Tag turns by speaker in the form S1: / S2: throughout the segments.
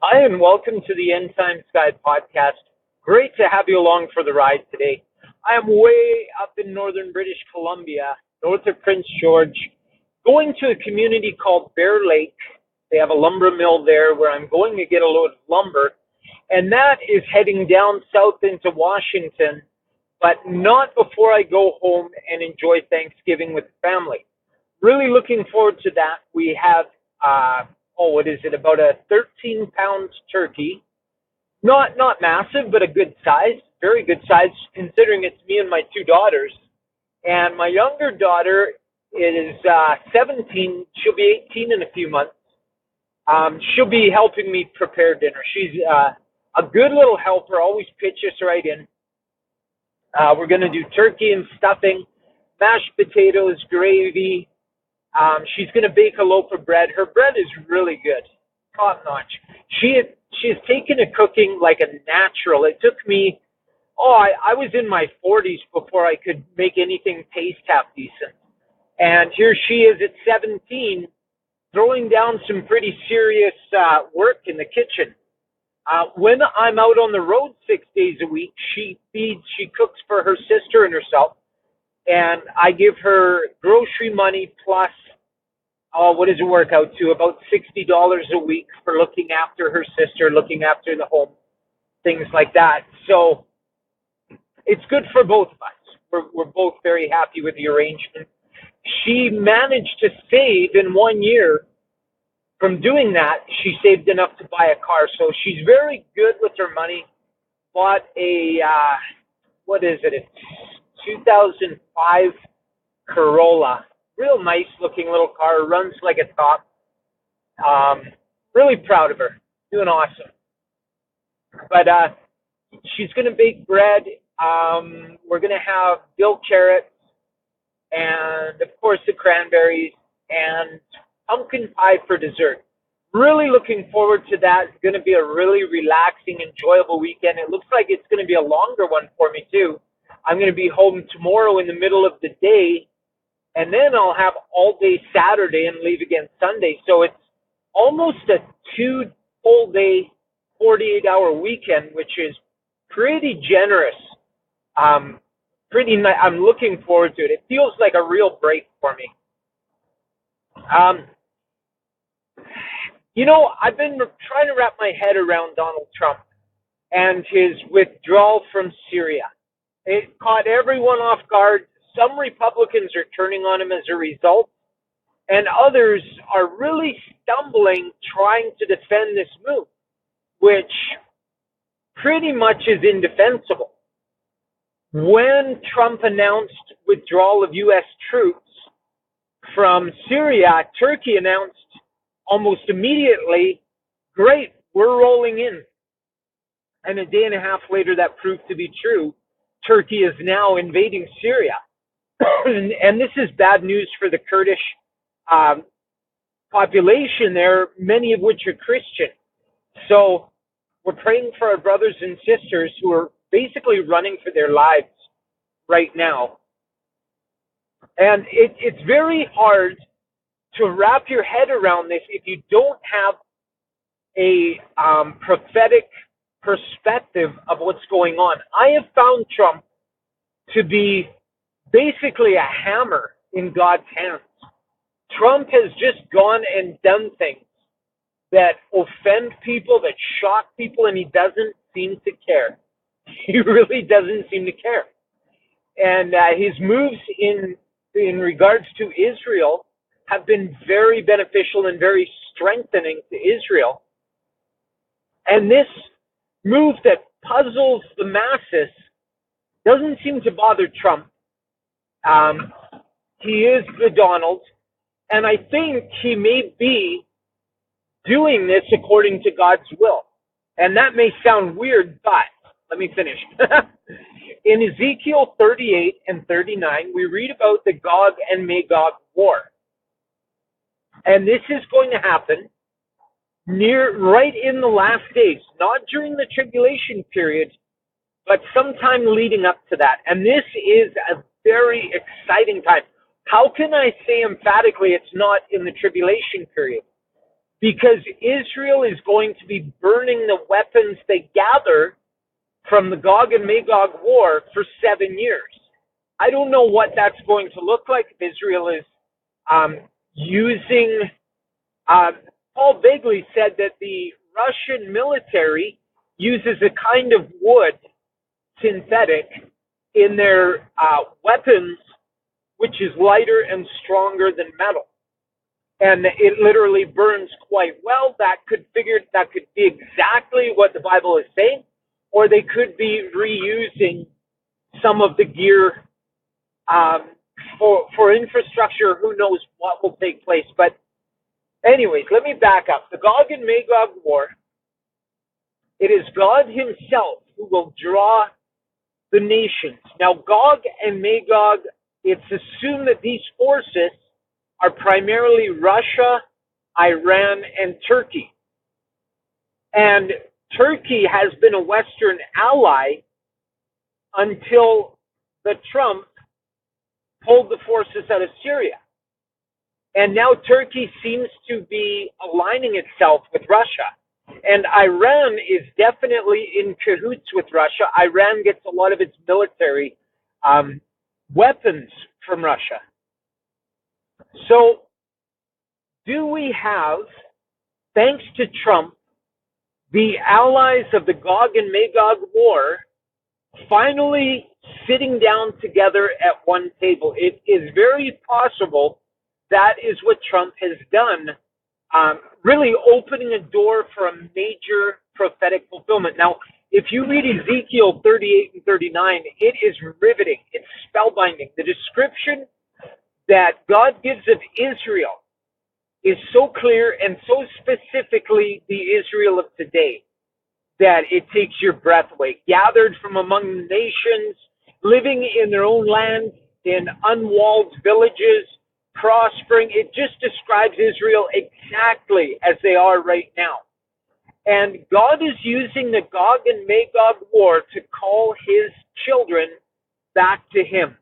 S1: Hi, and welcome to the End Times Guide podcast. Great to have you along for the ride today. I am way up in northern British Columbia, north of Prince George, going to a community called Bear Lake. They have a lumber mill there where I'm going to get a load of lumber, and that is heading down south into Washington, but not before I go home and enjoy Thanksgiving with the family. Really looking forward to that. We have what is it, about a 13-pound turkey. Not massive, but a good size, very good size, considering it's me and my two daughters. And my younger daughter is 17. She'll be 18 in a few months. She'll be helping me prepare dinner. She's a good little helper, always pitches right in. We're going to do turkey and stuffing, mashed potatoes, gravy. She's going to bake a loaf of bread. Her bread is really good, top notch. She has taken to cooking like a natural. It took me, I was in my 40s before I could make anything taste half decent. And here she is at 17, throwing down some pretty serious work in the kitchen. When I'm out on the road 6 days a week, she cooks for her sister and herself. And I give her grocery money plus, what does it work out to? About $60 a week for looking after her sister, looking after the home, things like that. So it's good for both of us. We're both very happy with the arrangement. She managed to save in 1 year from doing that. She saved enough to buy a car. So she's very good with her money. Bought a, It's 2005 Corolla. Real nice looking little car, runs like a top. Really proud of her. Doing awesome. But she's going to bake bread. We're going to have dill carrots and, of course, the cranberries and pumpkin pie for dessert. Really looking forward to that. It's going to be a really relaxing, enjoyable weekend. It looks like it's going to be a longer one for me, too. I'm going to be home tomorrow in the middle of the day, and then I'll have all day Saturday and leave again Sunday. So it's almost a 2 full day, 48-hour weekend, which is pretty generous. I'm looking forward to it. It feels like a real break for me. I've been trying to wrap my head around Donald Trump and his withdrawal from Syria. It caught everyone off guard. Some Republicans are turning on him as a result, and others are really stumbling trying to defend this move, which pretty much is indefensible. When Trump announced withdrawal of U.S. troops from Syria, Turkey announced almost immediately, great, we're rolling in. And a day and a half later, that proved to be true. Turkey is now invading Syria. And this is bad news for the Kurdish population there, many of which are Christian. So we're praying for our brothers and sisters who are basically running for their lives right now. And it's very hard to wrap your head around this if you don't have a prophetic perspective of what's going on. I have found Trump to be basically a hammer in God's hands. Trump has just gone and done things that offend people, that shock people, and he doesn't seem to care. He really doesn't seem to care. And his moves in regards to Israel have been very beneficial and very strengthening to Israel. And this move that puzzles the masses doesn't seem to bother Trump. He is the Donald, and I think he may be doing this according to God's will. And that may sound weird, but let me finish. In Ezekiel 38 and 39, we read about the Gog and Magog war. And this is going to happen right in the last days, not during the tribulation period, but sometime leading up to that. And this is a very exciting time. How can I say emphatically it's not in the tribulation period? because Israel is going to be burning the weapons they gather from the Gog and Magog war for 7 years. I don't know what that's going to look like if Israel is using. Paul Begley said that the Russian military uses a kind of wood, synthetic, in their weapons, which is lighter and stronger than metal. And it literally burns quite well. That could be exactly what the Bible is saying, or they could be reusing some of the gear for infrastructure. Who knows what will take place? But anyways, let me back up. The Gog and Magog war, it is God himself who will draw the nations. Now, Gog and Magog, it's assumed that these forces are primarily Russia, Iran, and Turkey. And Turkey has been a Western ally until the Trump pulled the forces out of Syria. And now Turkey seems to be aligning itself with Russia. And Iran is definitely in cahoots with Russia. Iran gets a lot of its military weapons from Russia. So, do we have, thanks to Trump, the allies of the Gog and Magog war finally sitting down together at one table? It is very possible that is what Trump has done, really opening a door for a major prophetic fulfillment. Now, if you read Ezekiel 38 and 39, it is riveting. It's spellbinding. The description that God gives of Israel is so clear and so specifically the Israel of today that it takes your breath away. Gathered from among the nations, living in their own land, in unwalled villages, prospering. It just describes Israel exactly as they are right now. And God is using the Gog and Magog war to call his children back to him.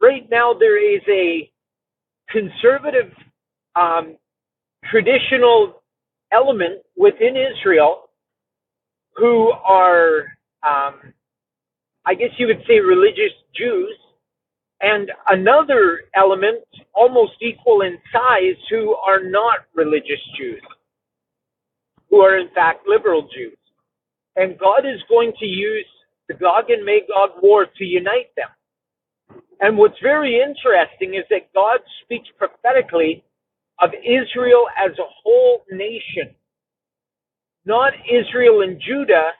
S1: Right now, there is a conservative, traditional element within Israel who are, I guess you would say, religious Jews, and another element, almost equal in size, who are not religious Jews, who are in fact liberal Jews. And God is going to use the Gog and Magog war to unite them. And what's very interesting is that God speaks prophetically of Israel as a whole nation, not Israel and Judah,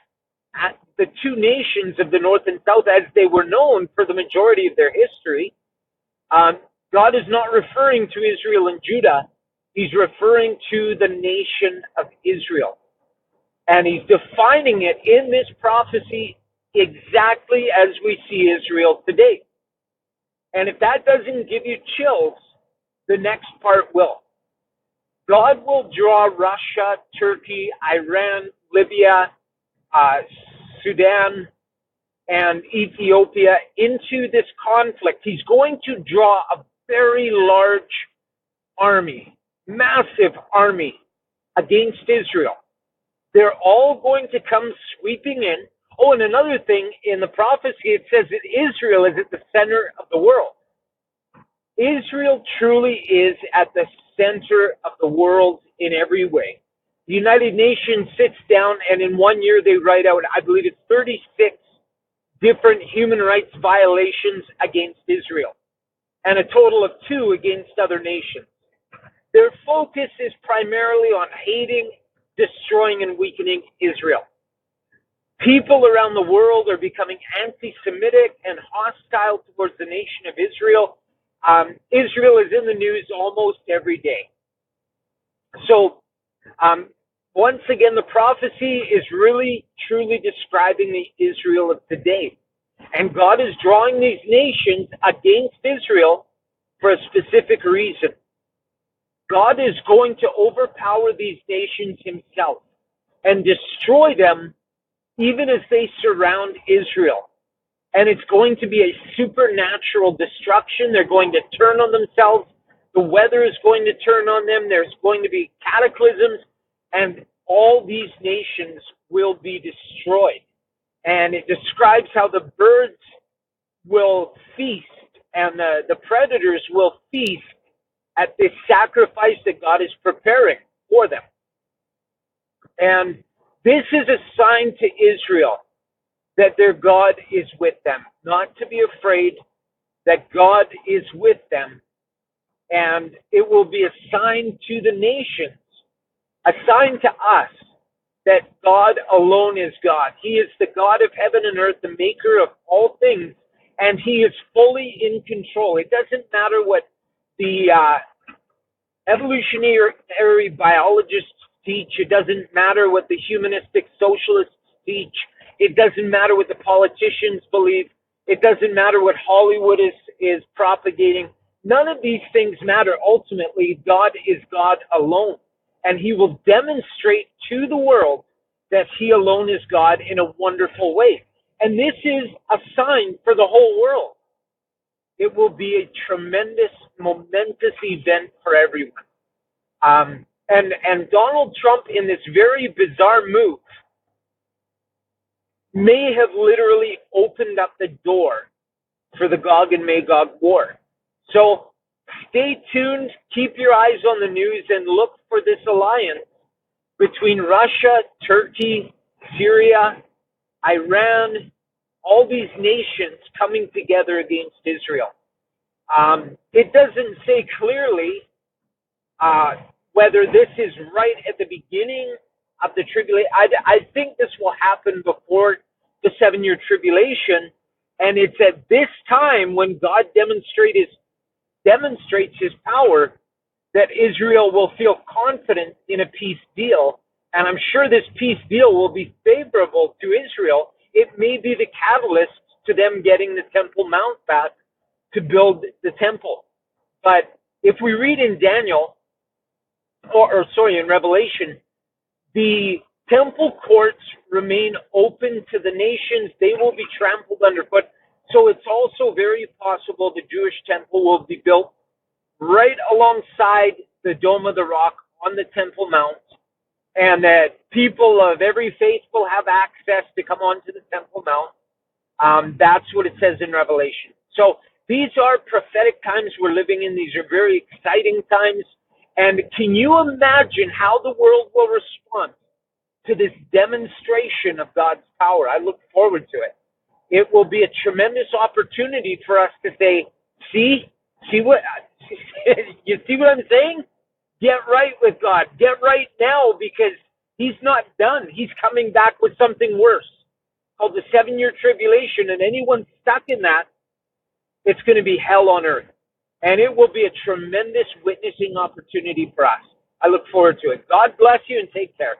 S1: the two nations of the north and south as they were known for the majority of their history. God is not referring to Israel and Judah. He's referring to the nation of Israel. And he's defining it in this prophecy exactly as we see Israel today. And if that doesn't give you chills, the next part will. God will draw Russia, Turkey, Iran, Libya, Sudan, and Ethiopia into this conflict. He's going to draw a very large army, massive army against Israel. They're all going to come sweeping in. Oh, and another thing, in the prophecy, it says that Israel is at the center of the world. Israel truly is at the center of the world in every way. The United Nations sits down, and in 1 year they write out, I believe it's 36 different human rights violations against Israel, and a total of 2 against other nations. Their focus is primarily on hating, destroying, and weakening Israel. People around the world are becoming anti-Semitic and hostile towards the nation of Israel. Israel is in the news almost every day. So, once again, the prophecy is really, truly describing the Israel of today. And God is drawing these nations against Israel for a specific reason. God is going to overpower these nations himself and destroy them even as they surround Israel. And it's going to be a supernatural destruction. They're going to turn on themselves. The weather is going to turn on them. There's going to be cataclysms, and all these nations will be destroyed. And it describes how the birds will feast and the predators will feast at this sacrifice that God is preparing for them. And this is a sign to Israel that their God is with them, not to be afraid, that God is with them. And it will be a sign to the nations, a sign to us, that God alone is God. He is the God of heaven and earth, the maker of all things, and He is fully in control. It doesn't matter what the evolutionary biologists teach. It doesn't matter what the humanistic socialists teach. It doesn't matter what the politicians believe. It doesn't matter what Hollywood is propagating. None of these things matter. Ultimately, God is God alone. And He will demonstrate to the world that He alone is God in a wonderful way. And this is a sign for the whole world. It will be a tremendous, momentous event for everyone. And Donald Trump, in this very bizarre move, may have literally opened up the door for the Gog and Magog war. So stay tuned, keep your eyes on the news, and look for this alliance between Russia, Turkey, Syria, Iran, all these nations coming together against Israel. It doesn't say clearly whether this is right at the beginning of the tribulation. I think this will happen before the 7-year tribulation, and it's at this time when God demonstrates His power that Israel will feel confident in a peace deal. And I'm sure this peace deal will be favorable to Israel. It may be the catalyst to them getting the Temple Mount back to build the temple. But if we read in Daniel, in Revelation, the temple courts remain open to the nations. They will be trampled underfoot. So it's also very possible the Jewish temple will be built right alongside the Dome of the Rock on the Temple Mount, and that people of every faith will have access to come onto the Temple Mount. That's what it says in Revelation. So these are prophetic times we're living in. These are very exciting times. And can you imagine how the world will respond to this demonstration of God's power? I look forward to it. It will be a tremendous opportunity for us to say, see what you see what I'm saying? Get right with God. Get right now, because He's not done. He's coming back with something worse called the 7-year tribulation, and anyone stuck in that, it's going to be hell on earth. And it will be a tremendous witnessing opportunity for us. I look forward to it. God bless you and take care.